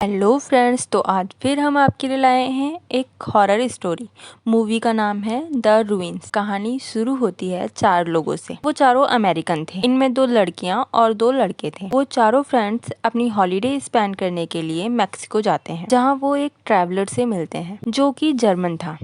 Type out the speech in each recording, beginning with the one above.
Hello friends, तो आज फिर हम आपके लिए लाए हैं एक हॉरर स्टोरी। मूवी का नाम है द रूइंस। कहानी शुरू होती है 4 लोगों से। वो चारों अमेरिकन थे। इनमें 2 लड़कियां और 2 लड़के थे। वो चारों फ्रेंड्स अपनी हॉलीडे स्पेंड करने के लिए मैक्सिको जाते हैं, जहां वो एक ट्रैवलर से मिलते हैं जो कि जर्मन था।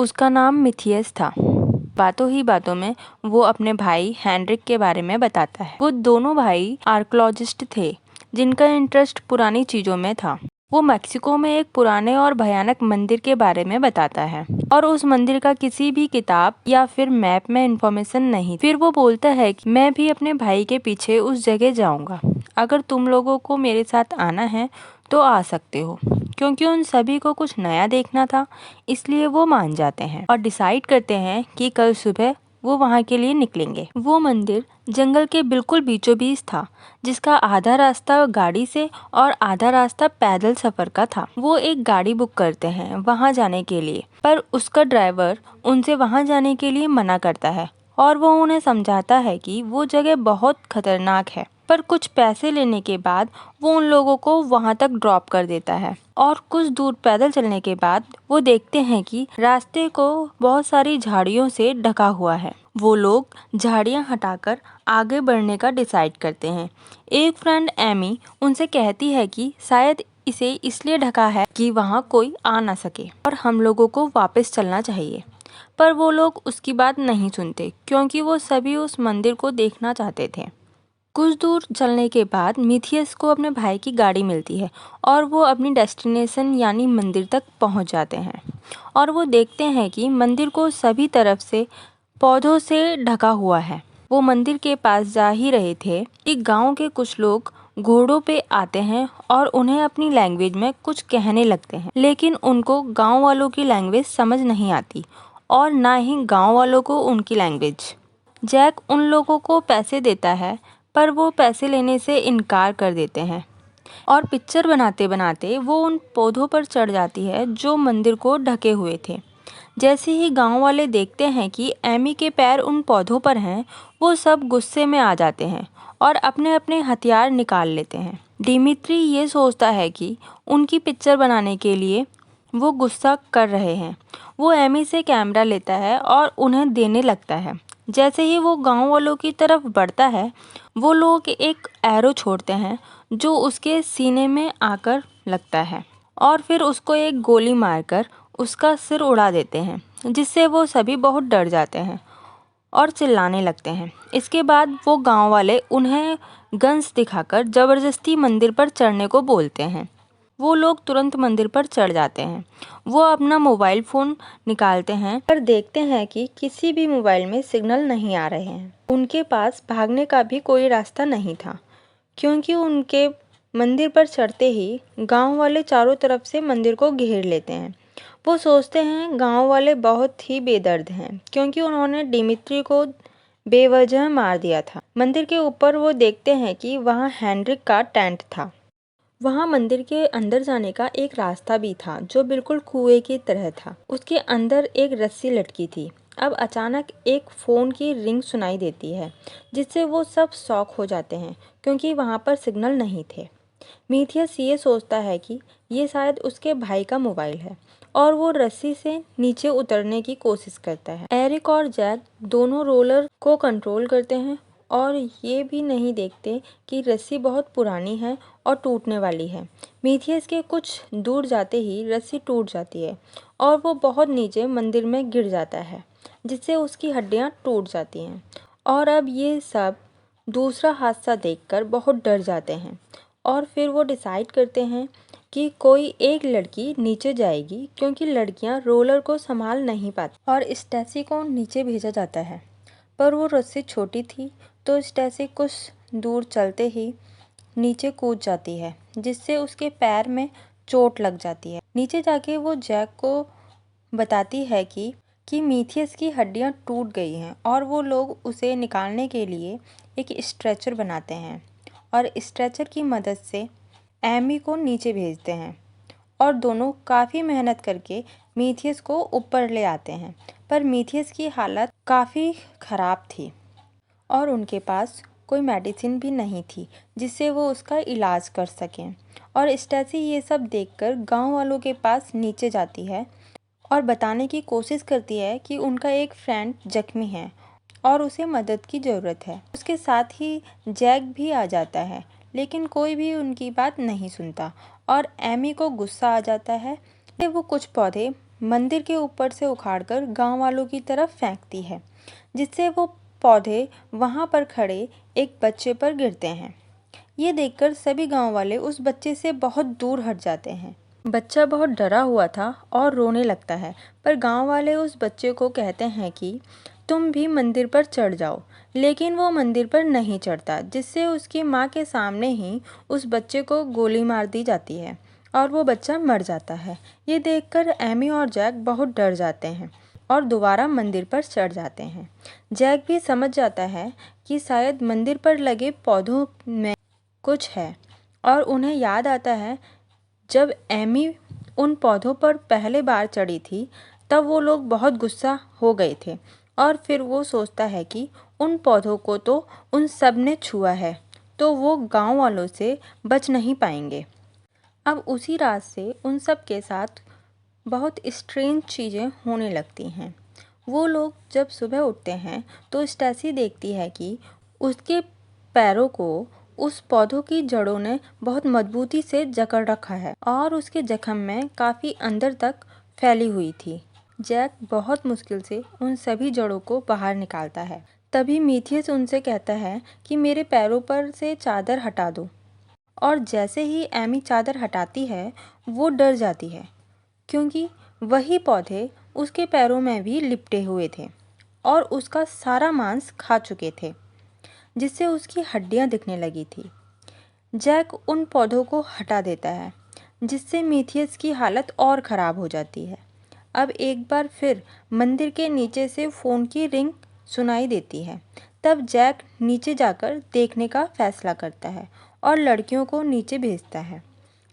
उसका नाम मिथियस था। बातों ही बातों में वो अपने भाई हेनरिक के बारे में बताता है। वो दोनों भाई आर्कोलॉजिस्ट थे जिनका इंटरेस्ट पुरानी चीजों में था। वो मैक्सिको में एक पुराने और भयानक मंदिर के बारे में बताता है और उस मंदिर का किसी भी किताब या फिर मैप में इंफॉर्मेशन नहीं। फिर वो बोलता है कि मैं भी अपने भाई के पीछे उस जगह जाऊंगा। अगर तुम लोगों को मेरे साथ आना है तो आ सकते हो। क्योंकि उन सभी को कुछ नया देखना था, इसलिए वो मान जाते हैं और डिसाइड करते हैं कि कल सुबह वो वहाँ के लिए निकलेंगे। वो मंदिर जंगल के बिल्कुल बीचों बीच था, जिसका आधा रास्ता गाड़ी से और आधा रास्ता पैदल सफर का था। वो एक गाड़ी बुक करते हैं वहाँ जाने के लिए, पर उसका ड्राइवर उनसे वहाँ जाने के लिए मना करता है और वो उन्हें समझाता है कि वो जगह बहुत खतरनाक है। पर कुछ पैसे लेने के बाद वो उन लोगों को वहाँ तक ड्रॉप कर देता है और कुछ दूर पैदल चलने के बाद वो देखते हैं कि रास्ते को बहुत सारी झाड़ियों से ढका हुआ है। वो लोग झाड़ियाँ हटाकर आगे बढ़ने का डिसाइड करते हैं। एक फ्रेंड एमी उनसे कहती है कि शायद इसे इसलिए ढका है कि वहाँ कोई आ ना सके और हम लोगों को वापस चलना चाहिए। पर वो लोग उसकी बात नहीं सुनते क्योंकि वो सभी उस मंदिर को देखना चाहते थे। कुछ दूर चलने के बाद मिथियस को अपने भाई की गाड़ी मिलती है और वो अपनी डेस्टिनेशन यानी मंदिर तक पहुंच जाते हैं और वो देखते हैं कि मंदिर को सभी तरफ से पौधों से ढका हुआ है। वो मंदिर के पास जा ही रहे थे कि गांव के कुछ लोग घोड़ों पे आते हैं और उन्हें अपनी लैंग्वेज में कुछ कहने लगते हैं, लेकिन उनको गांव वालों की लैंग्वेज समझ नहीं आती और ना ही गांव वालों को उनकी लैंग्वेज। जैक उन लोगों को पैसे देता है, पर वो पैसे लेने से इनकार कर देते हैं और पिक्चर बनाते बनाते वो उन पौधों पर चढ़ जाती है जो मंदिर को ढके हुए थे। जैसे ही गांव वाले देखते हैं कि एमी के पैर उन पौधों पर हैं, वो सब गुस्से में आ जाते हैं और अपने अपने हथियार निकाल लेते हैं। डिमित्री ये सोचता है कि उनकी पिक्चर बनाने के लिए वो गुस्सा कर रहे हैं। वो एमी से कैमरा लेता है और उन्हें देने लगता है। जैसे ही वो गांव वालों की तरफ बढ़ता है, वो लोग एक एरो छोड़ते हैं जो उसके सीने में आकर लगता है और फिर उसको एक गोली मारकर उसका सिर उड़ा देते हैं, जिससे वो सभी बहुत डर जाते हैं और चिल्लाने लगते हैं। इसके बाद वो गांव वाले उन्हें गन्स दिखाकर जबरदस्ती मंदिर पर चढ़ने को बोलते हैं। वो लोग तुरंत मंदिर पर चढ़ जाते हैं। वो अपना मोबाइल फ़ोन निकालते हैं पर देखते हैं कि किसी भी मोबाइल में सिग्नल नहीं आ रहे हैं। उनके पास भागने का भी कोई रास्ता नहीं था क्योंकि उनके मंदिर पर चढ़ते ही गांव वाले चारों तरफ से मंदिर को घेर लेते हैं। वो सोचते हैं गांव वाले बहुत ही बेदर्द हैं क्योंकि उन्होंने डिमित्री को बेवजह मार दिया था। मंदिर के ऊपर वो देखते हैं कि वहाँ हेनरिक का टेंट था। वहाँ मंदिर के अंदर जाने का एक रास्ता भी था जो बिल्कुल कुएं की तरह था। उसके अंदर एक रस्सी लटकी थी। अब अचानक एक फ़ोन की रिंग सुनाई देती है, जिससे वो सब शॉक हो जाते हैं क्योंकि वहाँ पर सिग्नल नहीं थे। मिथियस ये सोचता है कि ये शायद उसके भाई का मोबाइल है और वो रस्सी से नीचे उतरने की कोशिश करता है। एरिक और जैक दोनों रोलर को कंट्रोल करते हैं और ये भी नहीं देखते कि रस्सी बहुत पुरानी है और टूटने वाली है। मिथियस के कुछ दूर जाते ही रस्सी टूट जाती है और वो बहुत नीचे मंदिर में गिर जाता है, जिससे उसकी हड्डियां टूट जाती हैं। और अब ये सब दूसरा हादसा देखकर बहुत डर जाते हैं और फिर वो डिसाइड करते हैं कि कोई एक लड़की नीचे जाएगी क्योंकि लड़कियां रोलर को संभाल नहीं पाती और स्टेसी को नीचे भेजा जाता है। पर वो रस्सी छोटी थी तो स्टेसी कुछ दूर चलते ही नीचे कूद जाती है, जिससे उसके पैर में चोट लग जाती है। नीचे जाके वो जैक को बताती है कि मिथियस की हड्डियां टूट गई हैं और वो लोग उसे निकालने के लिए एक स्ट्रेचर बनाते हैं और स्ट्रेचर की मदद से एमी को नीचे भेजते हैं और दोनों काफ़ी मेहनत करके मिथियस को ऊपर ले आते हैं। पर मिथियस की हालत काफ़ी ख़राब थी और उनके पास कोई मेडिसिन भी नहीं थी जिससे वो उसका इलाज कर सकें। और स्टेसी ये सब देखकर गांव वालों के पास नीचे जाती है और बताने की कोशिश करती है कि उनका एक फ्रेंड जख्मी है और उसे मदद की ज़रूरत है। उसके साथ ही जैक भी आ जाता है, लेकिन कोई भी उनकी बात नहीं सुनता और एमी को गुस्सा आ जाता है। फिर वो कुछ पौधे मंदिर के ऊपर से उखाड़कर गांव वालों की तरफ फेंकती है, जिससे वो पौधे वहां पर खड़े एक बच्चे पर गिरते हैं। ये देखकर सभी गांव वाले उस बच्चे से बहुत दूर हट जाते हैं। बच्चा बहुत डरा हुआ था और रोने लगता है, पर गांव वाले उस बच्चे को कहते हैं कि तुम भी मंदिर पर चढ़ जाओ, लेकिन वो मंदिर पर नहीं चढ़ता, जिससे उसकी माँ के सामने ही उस बच्चे को गोली मार दी जाती है और वो बच्चा मर जाता है। ये देखकर एमी और जैक बहुत डर जाते हैं और दोबारा मंदिर पर चढ़ जाते हैं। जैक भी समझ जाता है कि शायद मंदिर पर लगे पौधों में कुछ है और उन्हें याद आता है जब एमी उन पौधों पर पहले बार चढ़ी थी तब वो लोग बहुत गुस्सा हो गए थे और फिर वो सोचता है कि उन पौधों को तो उन सब ने छुआ है, तो वो गांव वालों से बच नहीं पाएंगे। अब उसी रात से उन सब के साथ बहुत स्ट्रेंज चीज़ें होने लगती हैं। वो लोग जब सुबह उठते हैं तो स्टेसी देखती है कि उसके पैरों को उस पौधों की जड़ों ने बहुत मजबूती से जकड़ रखा है और उसके जख्म में काफ़ी अंदर तक फैली हुई थी। जैक बहुत मुश्किल से उन सभी जड़ों को बाहर निकालता है। तभी मीथियस उनसे कहता है कि मेरे पैरों पर से चादर हटा दो, और जैसे ही एमी चादर हटाती है वो डर जाती है, क्योंकि वही पौधे उसके पैरों में भी लिपटे हुए थे और उसका सारा मांस खा चुके थे, जिससे उसकी हड्डियां दिखने लगी थी। जैक उन पौधों को हटा देता है, जिससे मीथियस की हालत और ख़राब हो जाती है। अब एक बार फिर मंदिर के नीचे से फ़ोन की रिंग सुनाई देती है। तब जैक नीचे जाकर देखने का फैसला करता है और लड़कियों को नीचे भेजता है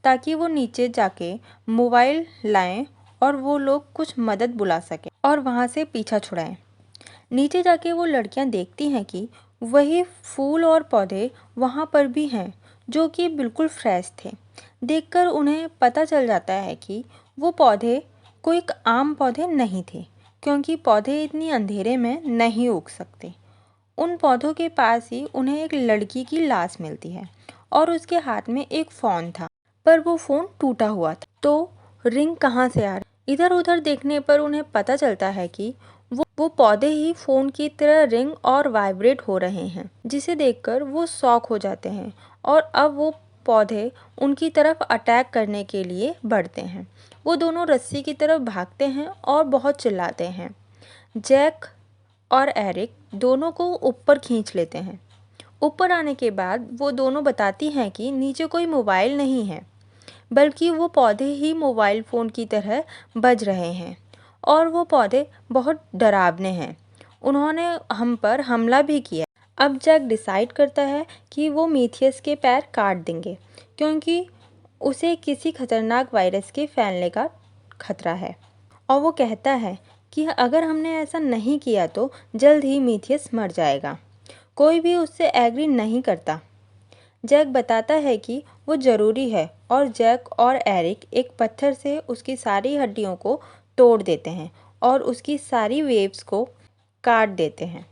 ताकि वो नीचे जाके मोबाइल लाएं और वो लोग कुछ मदद बुला सकें और वहाँ से पीछा छुड़ाएं। नीचे जाके वो लड़कियाँ देखती हैं कि वही फूल और पौधे वहाँ पर भी हैं जो कि बिल्कुल फ्रेश थे। देखकर उन्हें पता चल जाता है कि वो पौधे कोई आम पौधे नहीं थे, क्योंकि पौधे इतनी अंधेरे में नहीं उग सकते। उन पौधों के पास ही उन्हें एक लड़की की लाश मिलती है और उसके हाथ में एक फ़ोन था, पर वो फ़ोन टूटा हुआ था। तो रिंग कहाँ से आ रही? इधर उधर देखने पर उन्हें पता चलता है कि वो पौधे ही फ़ोन की तरह रिंग और वाइब्रेट हो रहे हैं, जिसे देखकर वो शॉक हो जाते हैं और अब वो पौधे उनकी तरफ अटैक करने के लिए बढ़ते हैं। वो दोनों रस्सी की तरफ भागते हैं और बहुत चिल्लाते हैं। जैक और एरिक दोनों को ऊपर खींच लेते हैं। ऊपर आने के बाद वो दोनों बताती हैं कि नीचे कोई मोबाइल नहीं है, बल्कि वो पौधे ही मोबाइल फ़ोन की तरह बज रहे हैं और वो पौधे बहुत डरावने हैं। उन्होंने हम पर हमला भी किया। अब जैक डिसाइड करता है कि वो मीथियस के पैर काट देंगे, क्योंकि उसे किसी खतरनाक वायरस के फैलने का खतरा है, और वो कहता है कि अगर हमने ऐसा नहीं किया तो जल्द ही मीथियस मर जाएगा। कोई भी उससे एग्री नहीं करता। जैक बताता है कि वो ज़रूरी है और जैक और एरिक एक पत्थर से उसकी सारी हड्डियों को तोड़ देते हैं और उसकी सारी वेव्स को काट देते हैं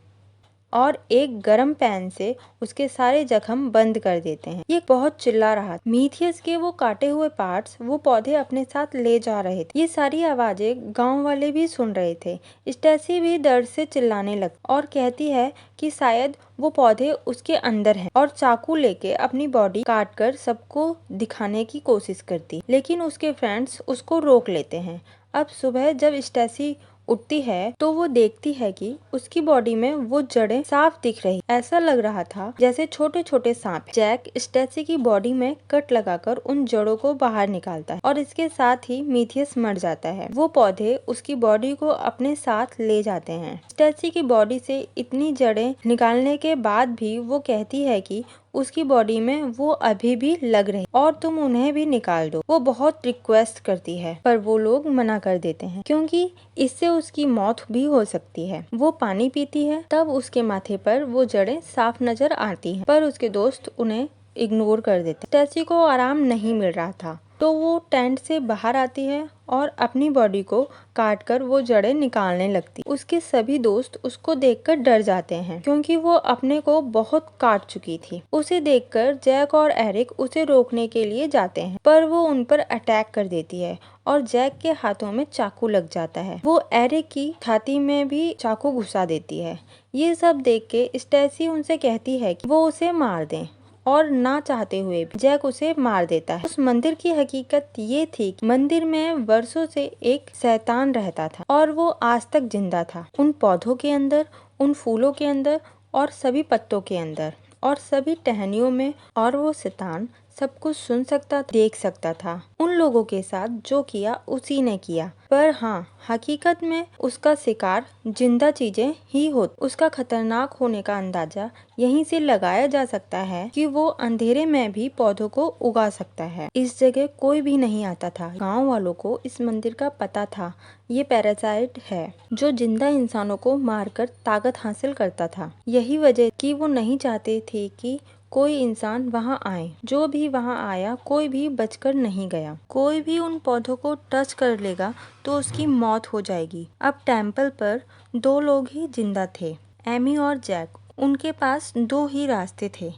और एक गर्म पैन से उसके सारे जख्म बंद कर देते हैं। ये बहुत चिल्ला रहा था। मीथियस के वो काटे हुए पार्ट्स वो पौधे अपने साथ ले जा रहे थे। ये सारी आवाजें गांव वाले भी सुन रहे थे। स्टेसी भी दर्द से चिल्लाने लगती और कहती है कि शायद वो पौधे उसके अंदर हैं, और चाकू लेके अपनी बॉडी काट कर सबको दिखाने की कोशिश करती, लेकिन उसके फ्रेंड्स उसको रोक लेते हैं। अब सुबह जब स्टेसी उठती है तो वो देखती है कि उसकी बॉडी में वो जड़ें साफ दिख रही। ऐसा लग रहा था जैसे छोटे छोटे सांप। जैक स्टेसी की बॉडी में कट लगाकर उन जड़ों को बाहर निकालता है और इसके साथ ही मीथियस मर जाता है। वो पौधे उसकी बॉडी को अपने साथ ले जाते हैं। स्टेसी की बॉडी से इतनी जड़ें निकालने के बाद भी वो कहती है कि उसकी बॉडी में वो अभी भी लग रहे और तुम उन्हें भी निकाल दो। वो बहुत रिक्वेस्ट करती है पर वो लोग मना कर देते हैं क्योंकि इससे उसकी मौत भी हो सकती है। वो पानी पीती है, तब उसके माथे पर वो जड़ें साफ नजर आती हैं, पर उसके दोस्त उन्हें इग्नोर कर देते। स्टेसी को आराम नहीं मिल रहा था तो वो टेंट से बाहर आती है और अपनी बॉडी को काटकर वो जड़ें निकालने लगती। उसके सभी दोस्त उसको देखकर डर जाते हैं क्योंकि वो अपने को बहुत काट चुकी थी। उसे देखकर जैक और एरिक उसे रोकने के लिए जाते हैं पर वो उन पर अटैक कर देती है और जैक के हाथों में चाकू लग जाता है। वो एरिक की छाती में भी चाकू घुसा देती है। ये सब देख के स्टेसी उनसे कहती है कि वो उसे मार दें और ना चाहते हुए भी जैक उसे मार देता है। उस मंदिर की हकीकत ये थी कि मंदिर में वर्षों से एक शैतान रहता था और वो आज तक जिंदा था, उन पौधों के अंदर, उन फूलों के अंदर और सभी पत्तों के अंदर और सभी टहनियों में। और वो शैतान सब कुछ सुन सकता, देख सकता था। उन लोगों के साथ जो किया उसी ने किया, पर हाँ, हकीकत में उसका शिकार जिंदा चीजें ही होती। उसका खतरनाक होने का अंदाजा यहीं से लगाया जा सकता है कि वो अंधेरे में भी पौधों को उगा सकता है। इस जगह कोई भी नहीं आता था। गांव वालों को इस मंदिर का पता था। ये पैरासाइट है जो जिंदा इंसानों को मारकर ताकत हासिल करता था। यही वजह कि वो नहीं चाहते थे कि कोई इंसान वहाँ आए। जो भी वहाँ आया कोई भी बचकर नहीं गया। कोई भी उन पौधों को टच कर लेगा तो उसकी मौत हो जाएगी। अब टेम्पल पर 2 लोग ही जिंदा थे, एमी और जैक। उनके पास 2 ही रास्ते थे,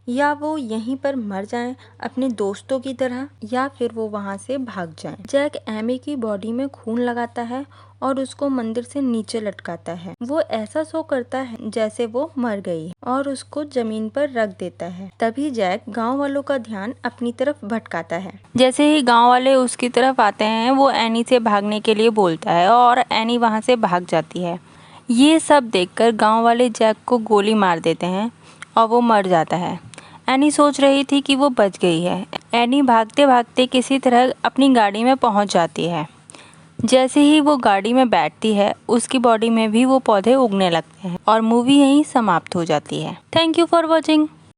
या वो यहीं पर मर जाएं अपने दोस्तों की तरह या फिर वो वहाँ से भाग जाएं। जैक एमी की बॉडी में खून लगाता है और उसको मंदिर से नीचे लटकाता है। वो ऐसा शो करता है जैसे वो मर गई और उसको जमीन पर रख देता है। तभी जैक गांव वालों का ध्यान अपनी तरफ भटकाता है। जैसे ही गांव वाले उसकी तरफ आते हैं वो एनी से भागने के लिए बोलता है और एनी वहाँ से भाग जाती है। ये सब देखकर गांव वाले जैक को गोली मार देते हैं और वो मर जाता है। एनी सोच रही थी कि वो बच गई है। एनी भागते भागते किसी तरह अपनी गाड़ी में पहुंच जाती है। जैसे ही वो गाड़ी में बैठती है उसकी बॉडी में भी वो पौधे उगने लगते हैं और मूवी यहीं समाप्त हो जाती है। Thank you for watching.